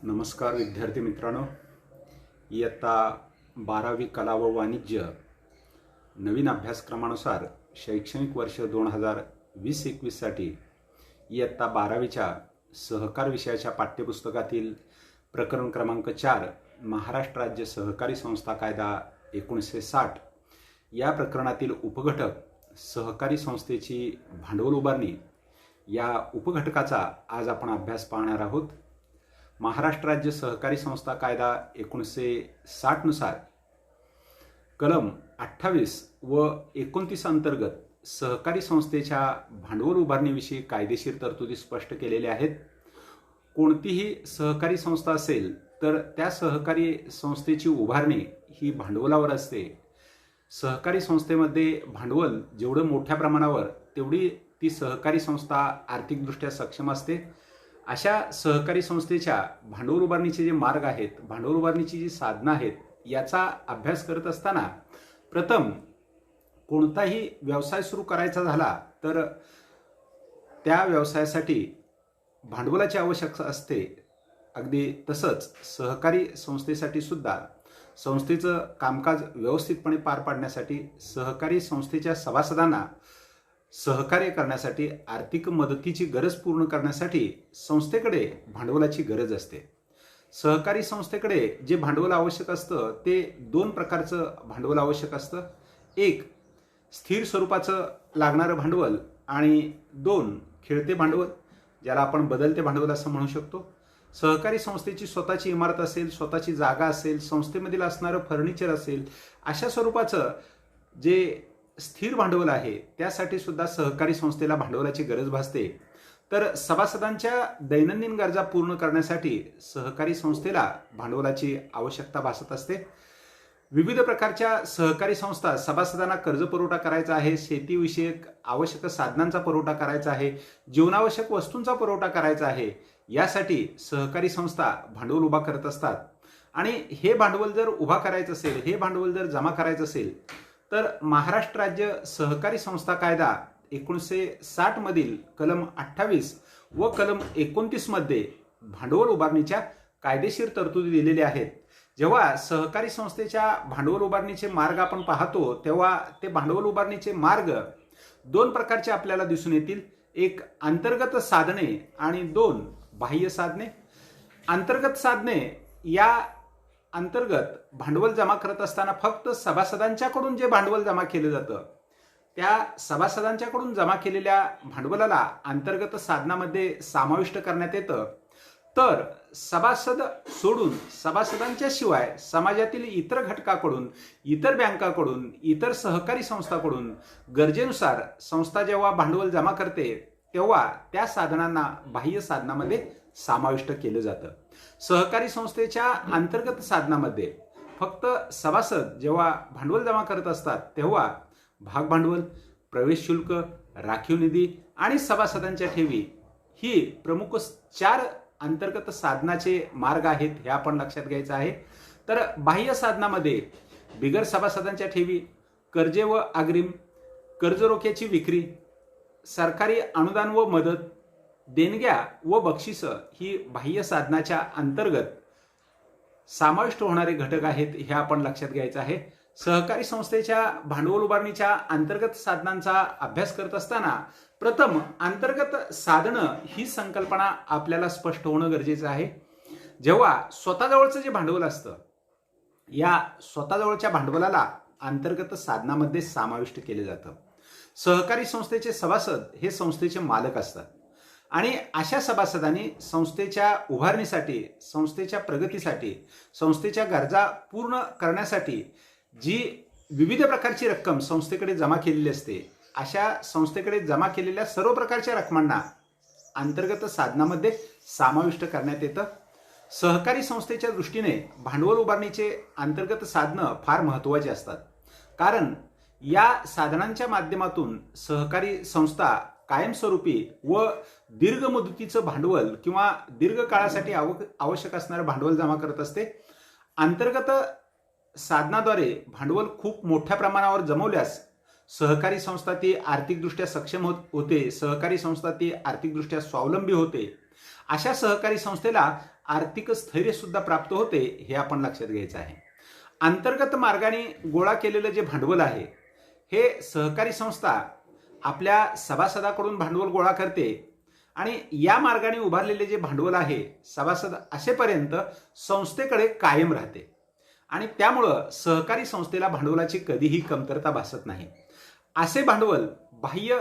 नमस्कार विद्यार्थी मित्रांनो, इयत्ता 12वी कला व वाणिज्य नवीन अभ्यासक्रमानुसार शैक्षणिक वर्ष 2020-21 साठी इयत्ता 12वीच्या सहकार विषयाच्या पाठ्यपुस्तकातील प्रकरण क्रमांक 4 महाराष्ट्र राज्य सहकारी संस्था कायदा 1960 या प्रकरणातील उपघटक सहकारी संस्थेची भांडवल उभारणी या उपघटकाचा आज आपण अभ्यास पाहणार आहोत। महाराष्ट्र राज्य सहकारी संस्था कायदा 1960 नुसार कलम 28 व 29 अंतर्गत सहकारी संस्थेच्या भांडवल उभारणीविषयी कायदेशीर तरतुदी स्पष्ट केलेल्या आहेत। कोणतीही सहकारी संस्था असेल तर त्या सहकारी संस्थेची उभारणी ही भांडवलावर असते। सहकारी संस्थेमध्ये भांडवल जेवढं मोठ्या प्रमाणावर तेवढी ती सहकारी संस्था आर्थिकदृष्ट्या सक्षम असते। अशा सहकारी संस्थेच्या भांडवल उभारणीचे जे मार्ग आहेत, भांडवल उभारणीची जी साधनं आहेत, याचा अभ्यास करत असताना प्रथम कोणताही व्यवसाय सुरू करायचा झाला तर त्या व्यवसायासाठी भांडवलाची आवश्यकता असते। अगदी तसंच सहकारी संस्थेसाठी सुद्धा संस्थेचं कामकाज व्यवस्थितपणे पार पाडण्यासाठी सहकारी संस्थेच्या सभासदांना सहकार्य करण्यासाठी आर्थिक मदतीची गरज पूर्ण करण्यासाठी संस्थेकडे भांडवलाची गरज असते। सहकारी संस्थेकडे जे भांडवल आवश्यक असतं ते दोन प्रकारचं भांडवल आवश्यक असतं। एक स्थिर स्वरूपाचं लागणारं भांडवल आणि दोन खेळते भांडवल, ज्याला आपण बदलते भांडवल असं म्हणू शकतो। सहकारी संस्थेची स्वतःची इमारत असेल, स्वतःची जागा असेल, संस्थेमधील असणारं फर्निचर असेल, अशा स्वरूपाचं जे स्थिर भांडवल आहे त्यासाठी सुद्धा सहकारी संस्थेला भांडवलाची गरज भासते। तर सभासदांच्या दैनंदिन गरजा पूर्ण करण्यासाठी सहकारी संस्थेला भांडवलाची आवश्यकता भासत असते। विविध प्रकारच्या सहकारी संस्था सभासदांना कर्ज पुरवठा करायचा आहे, शेतीविषयक आवश्यक साधनांचा पुरवठा करायचा आहे, जीवनावश्यक वस्तूंचा पुरवठा करायचा आहे, यासाठी सहकारी संस्था भांडवल उभा करत असतात। आणि हे भांडवल जर उभा करायचं असेल, हे भांडवल जर जमा करायचं असेल तर महाराष्ट्र राज्य सहकारी संस्था कायदा 1960 मधील कलम 28 व कलम 29 मध्ये भांडवल उभारणीच्या कायदेशीर तरतुदी दिलेल्या आहेत। जेव्हा सहकारी संस्थेच्या भांडवल उभारणीचे मार्ग आपण पाहतो तेव्हा ते भांडवल उभारणीचे मार्ग दोन प्रकारचे आपल्याला दिसून येतील। एक अंतर्गत साधने आणि दोन बाह्य साधने। अंतर्गत साधने या अंतर्गत भांडवल जमा करत असताना फक्त सभासदांच्याकडून जे भांडवल जमा केलं जातं त्या सभासदांच्याकडून जमा केलेल्या भांडवलाला अंतर्गत साधनामध्ये समाविष्ट करण्यात येतं। तर सभासद सोडून सभासदांच्या शिवाय समाजातील इतर घटकाकडून, इतर बँकाकडून, इतर सहकारी संस्थांकडून गरजेनुसार संस्था जेव्हा भांडवल जमा करते तेव्हा त्या साधनांना बाह्य साधनामध्ये समाविष्ट केलं जातं। सहकारी संस्थेच्या अंतर्गत साधनामध्ये फक्त सभासद जेव्हा भांडवल जमा करत असतात तेव्हा भाग भांडवल, प्रवेश शुल्क, राखीव निधी आणि सभासदांच्या ठेवी ही प्रमुख 4 अंतर्गत साधनाचे मार्ग आहेत, हे आपण लक्षात घ्यायचं आहे। तर बाह्य साधनामध्ये बिगर सभासदांच्या ठेवी, कर्जे व अग्रिम, कर्ज रोख्याची विक्री, सरकारी अनुदान व मदत, देणग्या व बक्षिस ही बाह्य साधनाच्या अंतर्गत समाविष्ट होणारे घटक आहेत, हे आपण लक्षात घ्यायचं आहे। सहकारी संस्थेच्या भांडवल उभारणीच्या अंतर्गत साधनांचा अभ्यास करत असताना प्रथम अंतर्गत साधनं ही संकल्पना आपल्याला स्पष्ट होणं गरजेचं आहे। जेव्हा स्वतःजवळचं जे भांडवल असतं या स्वतःजवळच्या भांडवलाला अंतर्गत साधनामध्ये समाविष्ट केले जातं। सहकारी संस्थेचे सभासद हे संस्थेचे मालक असतात आणि अशा सभासदांनी संस्थेच्या उभारणीसाठी, संस्थेच्या प्रगतीसाठी, संस्थेच्या गरजा पूर्ण करण्यासाठी जी विविध प्रकारची रक्कम संस्थेकडे जमा केलेली असते, अशा संस्थेकडे जमा केलेल्या सर्व प्रकारच्या रकमांना अंतर्गत साधनामध्ये समाविष्ट करण्यात येतं। सहकारी संस्थेच्या दृष्टीने भांडवल उभारणीचे अंतर्गत साधनं फार महत्त्वाची असतात, कारण या साधनांच्या माध्यमातून सहकारी संस्था कायमस्वरूपी व दीर्घ मुदतीचं भांडवल किंवा दीर्घ काळासाठी आवश्यक असणारं भांडवल जमा करत असते। अंतर्गत साधनाद्वारे भांडवल खूप मोठ्या प्रमाणावर जमवल्यास सहकारी संस्था ती आर्थिकदृष्ट्या सक्षम होते, सहकारी संस्था ती आर्थिकदृष्ट्या स्वावलंबी होते अशा सहकारी संस्थेला आर्थिक स्थैर्य सुद्धा प्राप्त होते, हे आपण लक्षात घ्यायचं आहे. अंतर्गत मार्गाने गोळा केलेलं जे भांडवल आहे, हे सहकारी संस्था आपल्या सभासदाकडून भांडवल गोळा करते आणि या मार्गाने उभारलेले जे भांडवल आहे सभासद असेपर्यंत संस्थेकडे कायम राहते आणि त्यामुळं सहकारी संस्थेला भांडवलाची कधीही कमतरता भासत नाही. असे भांडवल बाह्य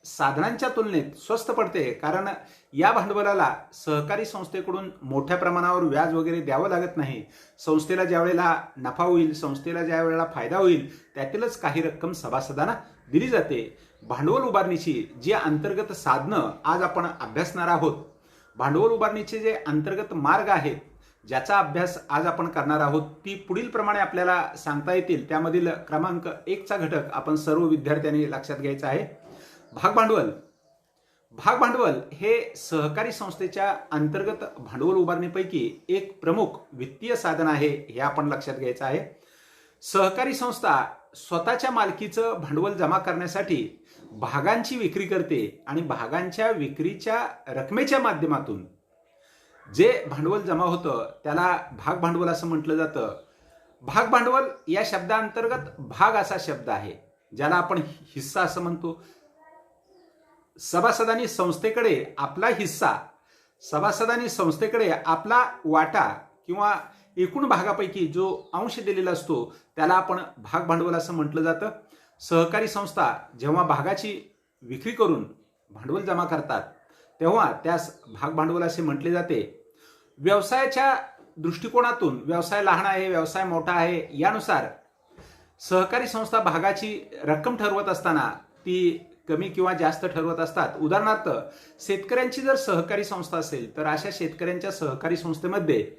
साधनांच्या तुलनेत स्वस्त पडते, कारण या भांडवलाला सहकारी संस्थेकडून मोठ्या प्रमाणावर व्याज वगैरे द्यावं लागत नाही. संस्थेला ज्या वेळेला नफा होईल, संस्थेला ज्या वेळेला फायदा होईल, त्यातीलच काही रक्कम सभासदांना दिली जाते. भांडवल उभारणीची जी अंतर्गत साधनं आज आपण अभ्यासणार आहोत, भांडवल उभारणीचे जे अंतर्गत मार्ग आहेत ज्याचा अभ्यास आज आपण करणार आहोत, ती पुढील प्रमाणे आपल्याला सांगता येतील. त्यामधील क्रमांक 1चा घटक आपण सर्व विद्यार्थ्यांनी लक्षात घ्यायचा आहे. भागभांडवल. भागभांडवल हे सहकारी संस्थेच्या अंतर्गत भांडवल उभारणीपैकी एक प्रमुख वित्तीय साधन आहे, हे आपण लक्षात घ्यायचं आहे. सहकारी संस्था स्वतःच्या मालकीचं भांडवल जमा करण्यासाठी भागांची विक्री करते आणि भागांच्या विक्रीच्या रकमेच्या माध्यमातून जे भांडवल जमा होतं त्याला भाग भांडवल असं म्हटलं जातं. भाग भांडवल या शब्दांतर्गत भाग असा शब्द आहे, ज्याला आपण हिस्सा असं म्हणतो. सभासदांनी संस्थेकडे आपला हिस्सा, सभासदांनी संस्थेकडे आपला वाटा किंवा एकूण भागापैकी जो अंश दिलेला असतो त्याला आपण भाग भांडवल असं म्हटलं जातं. सहकारी संस्था जेव्हा भागाची विक्री करून भांडवल जमा करतात तेव्हा त्यास भाग भांडवल असे म्हटले जाते. व्यवसायाच्या दृष्टिकोनातून व्यवसाय लहान आहे, व्यवसाय मोठा आहे, यानुसार सहकारी संस्था भागाची रक्कम ठरवत असताना ती कमी किंवा जास्त ठरवत असतात. उदाहरणार्थ, शेतकऱ्यांची जर सहकारी संस्था असेल तर अशा शेतकऱ्यांच्या सहकारी संस्थेमध्ये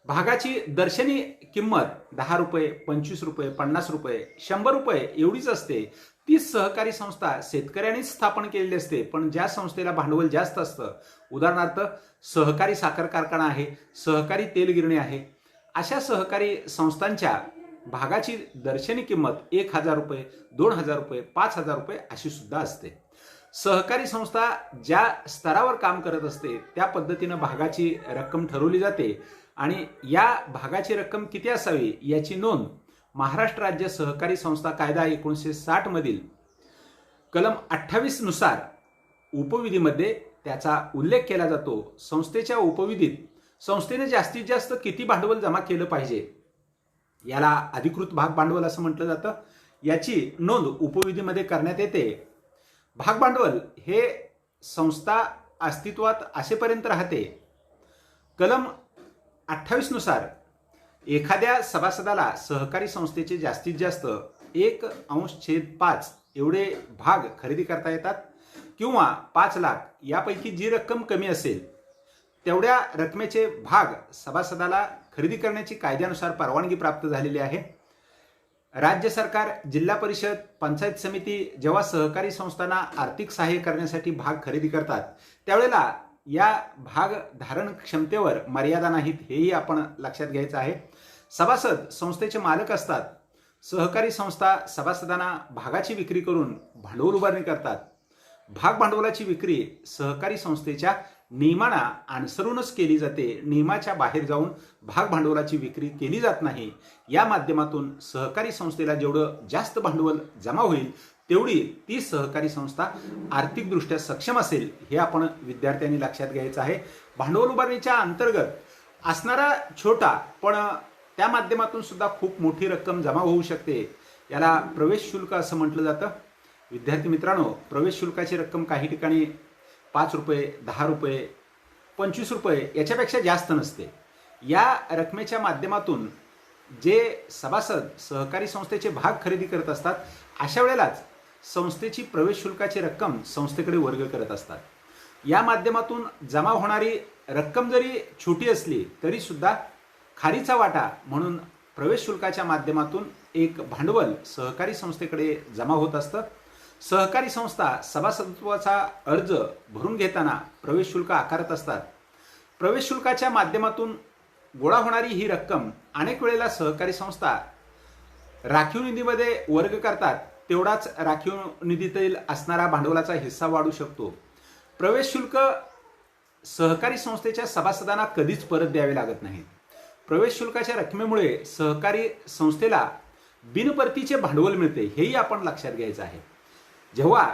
भागाची दर्शनी किंमत 10 रुपये, 25 रुपये, 50 रुपये, 100 रुपये एवढीच असते. ती सहकारी संस्था शेतकऱ्यांनीच स्थापन केलेली असते. पण ज्या संस्थेला भांडवल जास्त असतं, उदाहरणार्थ सहकारी साखर कारखाना आहे, सहकारी तेलगिरणी आहे, अशा सहकारी संस्थांच्या भागाची दर्शनी किंमत 1000 रुपये, 2000 रुपये, 5000 रुपये अशी सुद्धा असते. सहकारी संस्था ज्या स्तरावर काम करत असते त्या पद्धतीनं भागाची रक्कम ठरवली जाते आणि या भागाची रक्कम किती असावी याची नोंद महाराष्ट्र राज्य सहकारी संस्था कायदा 1960 मधील कलम 28 नुसार उपविधीमध्ये त्याचा उल्लेख केला जातो. संस्थेच्या उपविधीत संस्थेने जास्तीत जास्त किती भांडवल जमा केलं पाहिजे याला अधिकृत भाग भांडवल असं म्हटलं जातं. याची नोंद उपविधीमध्ये करण्यात येते. भाग भांडवल हे संस्था अस्तित्वात असेपर्यंत राहते. कलम 28 नुसार एखाद्या सभासदाला सहकारी संस्थेचे जास्तीत जास्त 1/5 एवढे भाग खरेदी करता येतात किंवा 5 लाख यापैकी जी रक्कम कमी असेल तेवढ्या रकमेचे भाग सभासदाला खरेदी करण्याची कायद्यानुसार परवानगी प्राप्त झालेली आहे. राज्य सरकार, जिल्हा परिषद, पंचायत समिती जेव्हा सहकारी संस्थांना आर्थिक सहाय्य करण्यासाठी भाग खरेदी करतात त्यावेळेला या भाग धारण क्षमतेवर मर्यादा नाहीत, हेही आपण लक्षात घ्यायचं आहे. सभासद संस्थेचे मालक असतात. सहकारी संस्था सभासदांना भागाची विक्री करून भांडवल उभारणी करतात. भाग भांडवलाची विक्री सहकारी संस्थेच्या नियमांना अनुसरूनच केली जाते. नियमाच्या बाहेर जाऊन भाग भांडवलाची विक्री केली जात नाही. या माध्यमातून सहकारी संस्थेला जेवढं जास्त भांडवल जमा होईल तेवढी ती सहकारी संस्था आर्थिकदृष्ट्या सक्षम असेल, हे आपण विद्यार्थ्यांनी लक्षात घ्यायचं आहे. भांडवल उभारणीच्या अंतर्गत असणारा छोटा पण त्या माध्यमातून सुद्धा खूप मोठी रक्कम जमा होऊ शकते, याला प्रवेश शुल्क असं म्हटलं जातं. विद्यार्थी मित्रांनो, प्रवेश शुल्काची रक्कम काही ठिकाणी 5 रुपये, 10 रुपये, 25 रुपये याच्यापेक्षा जास्त नसते. या रकमेच्या माध्यमातून जे सभासद सहकारी संस्थेचे भाग खरेदी करत असतात अशा वेळेलाच संस्थेची प्रवेश शुल्काची रक्कम संस्थेकडे वर्ग करत असतात. या माध्यमातून जमा होणारी रक्कम जरी छोटी असली तरी सुद्धा खारीचा वाटा म्हणून प्रवेश शुल्काच्या माध्यमातून एक भांडवल सहकारी संस्थेकडे जमा होत असतं. सहकारी संस्था सभासदत्वाचा अर्ज भरून घेताना प्रवेश शुल्क आकारत असतात. प्रवेश शुल्काच्या माध्यमातून गोळा होणारी ही रक्कम अनेक वेळेला सहकारी संस्था राखीव निधीमध्ये वर्ग करतात. तेवढाच राखीव निधीतील असणारा भांडवलाचा हिस्सा वाढू शकतो. प्रवेश शुल्क सहकारी संस्थेच्या सभासदांना कधीच परत द्यावे लागत नाहीत. प्रवेश शुल्काच्या रकमेमुळे सहकारी संस्थेला बिनपरतीचे भांडवल मिळते, हेही आपण लक्षात घ्यायचं आहे. जेव्हा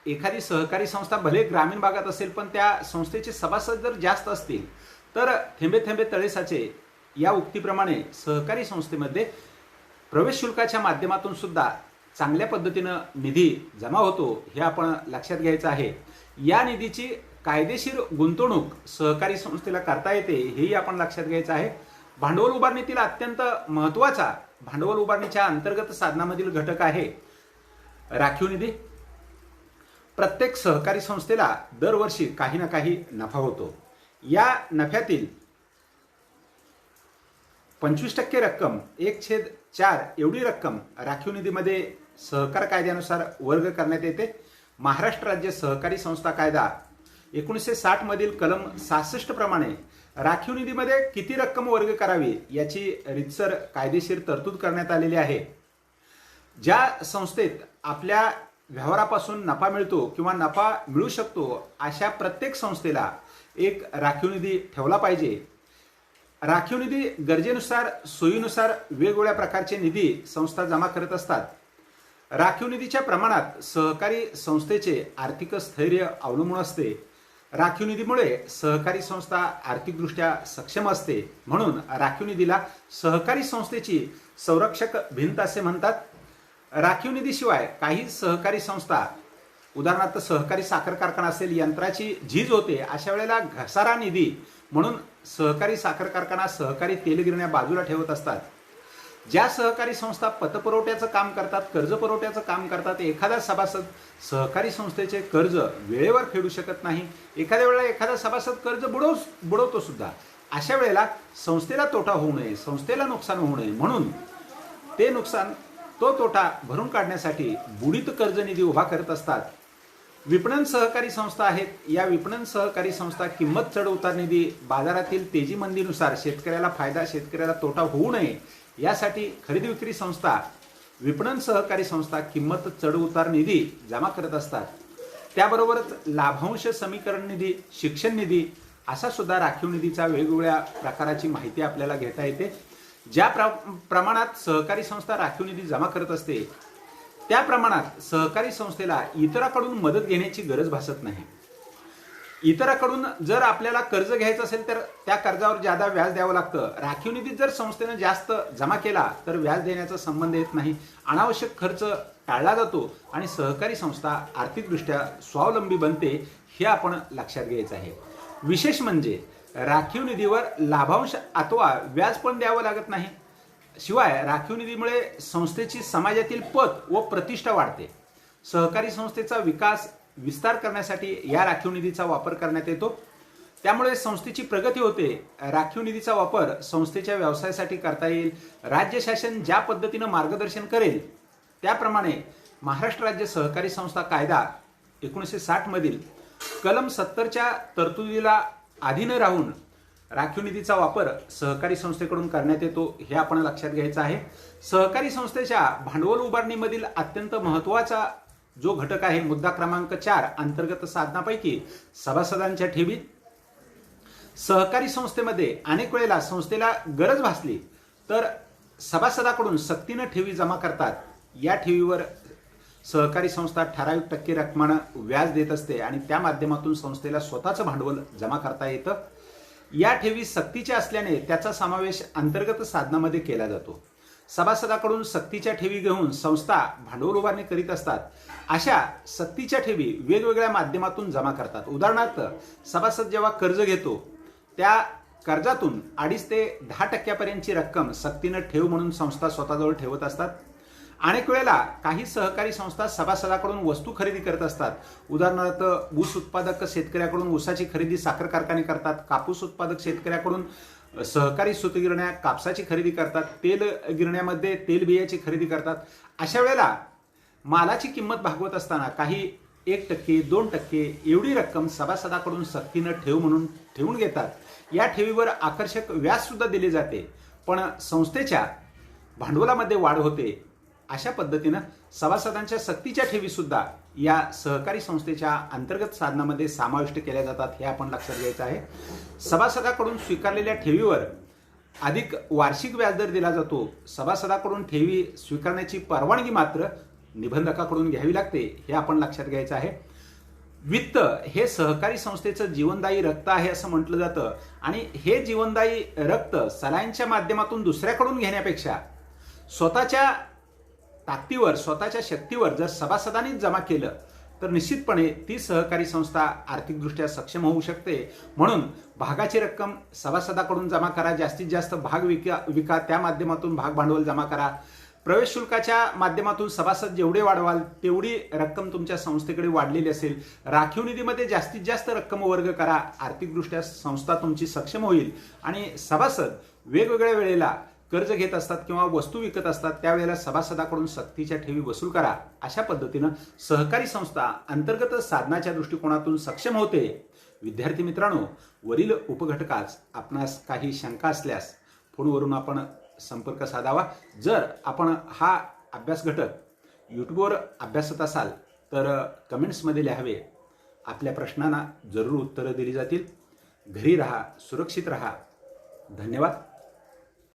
एखादी सहकारी संस्था भले ग्रामीण भागात असेल, पण त्या संस्थेचे सभासद जर जास्त असतील तर थेंबे थेंबे तळे साचे या उक्तीप्रमाणे सहकारी संस्थेमध्ये प्रवेश शुल्काच्या माध्यमातून सुद्धा चांगल्या पद्धतीनं निधी जमा होतो, हे आपण लक्षात घ्यायचं आहे. या निधीची कायदेशीर गुंतवणूक सहकारी संस्थेला करता येते, हेही आपण लक्षात घ्यायचं आहे. भांडवल उभारणीतील अत्यंत महत्त्वाचा भांडवल उभारणीच्या अंतर्गत साधनामधील घटक आहे राखीव निधी. प्रत्येक सहकारी संस्थेला दरवर्षी काही ना काही नफा होतो. या नफ्यातील 25% रक्कम 1/4 एवढी रक्कम राखीव निधीमध्ये सहकार कायद्यानुसार वर्ग करण्यात येते. महाराष्ट्र राज्य सहकारी संस्था कायदा 1960 मधील कलम 66 प्रमाणे राखीव निधीमध्ये किती रक्कम वर्ग करावी याची रीतसर कायदेशीर तरतूद करण्यात आलेली आहे. ज्या संस्थेत आपल्या व्यवहारापासून नफा मिळतो किंवा नफा मिळू शकतो, अशा प्रत्येक संस्थेला एक राखीव निधी ठेवला पाहिजे. राखीव निधी गरजेनुसार सोयीनुसार वेगवेगळ्या प्रकारचे निधी संस्था जमा करत असतात. राखीव निधीच्या प्रमाणात सहकारी संस्थेचे आर्थिक स्थैर्य अवलंबून असते. राखीव निधीमुळे सहकारी संस्था आर्थिकदृष्ट्या सक्षम असते, म्हणून राखीव निधीला सहकारी संस्थेची संरक्षक भिंत असे म्हणतात. राखीव निधीशिवाय काही सहकारी संस्था, उदाहरणार्थ सहकारी साखर कारखाना असेल, यंत्राची झीज होते, अशा वेळेला घसारा निधी म्हणून सहकारी साखर कारखाना, सहकारी तेलगिरण्या बाजूला ठेवत असतात. ज्या सहकारी संस्था पतपुरवठ्याचं काम करतात, कर्ज पुरवठ्याचं काम करतात, एखादा सभासद सहकारी संस्थेचे कर्ज वेळेवर फेडू शकत नाही, एखाद्या वेळेला एखादा सभासद कर्ज बुडवतो सुद्धा, अशा वेळेला संस्थेला तोटा होऊ नये, संस्थेला नुकसान होऊ नये, म्हणून ते नुकसान, तो तोटा भरून काढण्यासाठी बुडीत कर्ज निधी उभा करत असतात. विपणन सहकारी संस्था आहेत. या विपणन सहकारी संस्था किंमत चढ उतार निधी, बाजारातील तेजी मंदीनुसार शेतकऱ्याला फायदा, शेतकऱ्याला तोटा होऊ नये यासाठी खरेदी विक्री संस्था, विपणन सहकारी संस्था किंमत चढ उतार निधी जमा करत असतात. त्याबरोबरच लाभांश समीकरण निधी, शिक्षण निधी असा सुद्धा राखीव निधीचा वेगवेगळ्या प्रकाराची माहिती आपल्याला घेता येते. ज्या प्रमाणात सहकारी संस्था राखीव निधी जमा करत असते, त्या प्रमाणात सहकारी संस्थेला इतरांकडून मदत घेण्याची गरज भासत नाही. इतरांकडून जर आपल्याला कर्ज घ्यायचं असेल तर त्या कर्जावर जादा व्याज द्यावं लागतं. राखीव निधीत जर संस्थेनं जास्त जमा केला तर व्याज देण्याचा संबंध येत नाही, अनावश्यक खर्च टाळला जातो आणि सहकारी संस्था आर्थिकदृष्ट्या स्वावलंबी बनते, हे आपण लक्षात घ्यायचं आहे. विशेष म्हणजे राखीव निधीवर लाभांश अथवा व्याज पण द्यावं लागत नाही. शिवाय राखीव निधीमुळे संस्थेची समाजातील पत व प्रतिष्ठा वाढते. सहकारी संस्थेचा विस्तार करण्यासाठी या राखीव निधीचा वापर करण्यात येतो. त्यामुळे संस्थेची प्रगती होते. राखीव निधीचा वापर संस्थेच्या व्यवसायासाठी करता येईल. राज्य शासन ज्या पद्धतीनं मार्गदर्शन करेल त्याप्रमाणे महाराष्ट्र राज्य सहकारी संस्था कायदा 1960 मधील कलम 70च्या तरतुदीला अधीन राहून राखीव निधीचा वापर सहकारी संस्थेकडून करण्यात येतो, हे आपण लक्षात घ्यायचं आहे. सहकारी संस्थेच्या भांडवल उभारणीमधील अत्यंत महत्त्वाचा जो घटक आहे, मुद्दा क्रमांक 4 अंतर्गत साधनापैकी सभासदांच्या ठेवी. सहकारी संस्थेमध्ये अनेक वेळेला संस्थेला गरज भासली तर सभासदाकडून सक्तीनं ठेवी जमा करतात. या ठेवीवर सहकारी संस्था ठराविक टक्के रकमानं व्याज देत असते आणि त्या माध्यमातून संस्थेला स्वतःचं भांडवल जमा करता येतं. या ठेवी सक्तीच्या असल्याने त्याचा समावेश अंतर्गत साधनामध्ये केला जातो. सभासदाकडून सक्तीच्या ठेवी घेऊन संस्था भांडवल उभारणी करीत असतात. अशा सक्तीच्या ठेवी वेगवेगळ्या माध्यमातून जमा करतात. उदाहरणार्थ, सभासद जेव्हा कर्ज घेतो त्या कर्जातून 2.5 ते 10% रक्कम सक्तीनं ठेव म्हणून संस्था स्वतःजवळ ठेवत असतात. अनेक वेळेला काही सहकारी संस्था सभासदाकडून वस्तू खरेदी करत असतात. उदाहरणार्थ, ऊस उत्पादक शेतकऱ्याकडून ऊसाची खरेदी साखर कारखाने करतात. कापूस उत्पादक शेतकऱ्याकडून सहकारी सूतगिरण्या कापसाची खरेदी करतात. तेल गिरण्यामध्ये तेलबियाची खरेदी करतात. अशा वेळेला मालाची किंमत भागवत असताना काही 1%, 2% एवढी रक्कम सभासदाकडून सक्तीनं ठेव म्हणून ठेवून घेतात. या ठेवीवर आकर्षक व्याज सुद्धा दिले जाते, पण संस्थेच्या भांडवलामध्ये वाढ होते. अशा पद्धतीनं सभासदांच्या सक्तीच्या ठेवी सुद्धा या सहकारी संस्थेच्या अंतर्गत साधनामध्ये समाविष्ट केल्या जातात हे आपण लक्षात घ्यायचं आहे. सभासदाकडून स्वीकारलेल्या ठेवीवर अधिक वार्षिक व्याजदर दिला जातो. सभासदाकडून ठेवी स्वीकारण्याची परवानगी मात्र निबंधकाकडून घ्यावी लागते हे आपण लक्षात घ्यायचं आहे. वित्त हे सहकारी संस्थेचं जीवनदायी रक्त आहे असं म्हटलं जातं आणि हे जीवनदायी रक्त सलाईनच्या माध्यमातून दुसऱ्याकडून घेण्यापेक्षा स्वतःच्या ताकदीवर स्वतःच्या शक्तीवर जर सभासदांनीच जमा केलं तर निश्चितपणे ती सहकारी संस्था आर्थिकदृष्ट्या सक्षम होऊ शकते. म्हणून भागाची रक्कम सभासदाकडून जमा करा, जास्तीत जास्त भाग विका, त्या माध्यमातून भाग भांडवल जमा करा. प्रवेश शुल्काच्या माध्यमातून सभासद जेवढे वाढवाल तेवढी रक्कम तुमच्या संस्थेकडे वाढलेली असेल. राखीव निधीमध्ये जास्तीत जास्त रक्कम वर्ग करा, आर्थिकदृष्ट्या संस्था तुमची सक्षम होईल. आणि सभासद वेगवेगळ्या वेळेला कर्ज घेत असतात किंवा वस्तू विकत असतात त्यावेळेला सभासदाकडून सक्तीच्या ठेवी वसूल करा. अशा पद्धतीनं सहकारी संस्था अंतर्गत साधनाच्या दृष्टिकोनातून सक्षम होते. विद्यार्थी मित्रांनो, वरील उपघटकास आपणास काही शंका असल्यास फोनवरून आपण संपर्क साधावा. जर आपण हा अभ्यास घटक यूट्यूबवर अभ्यासत असाल तर कमेंट्समध्ये लिहावे. आपल्या प्रश्नांना जरूर उत्तरं दिली जातील. घरी राहा, सुरक्षित राहा. धन्यवाद.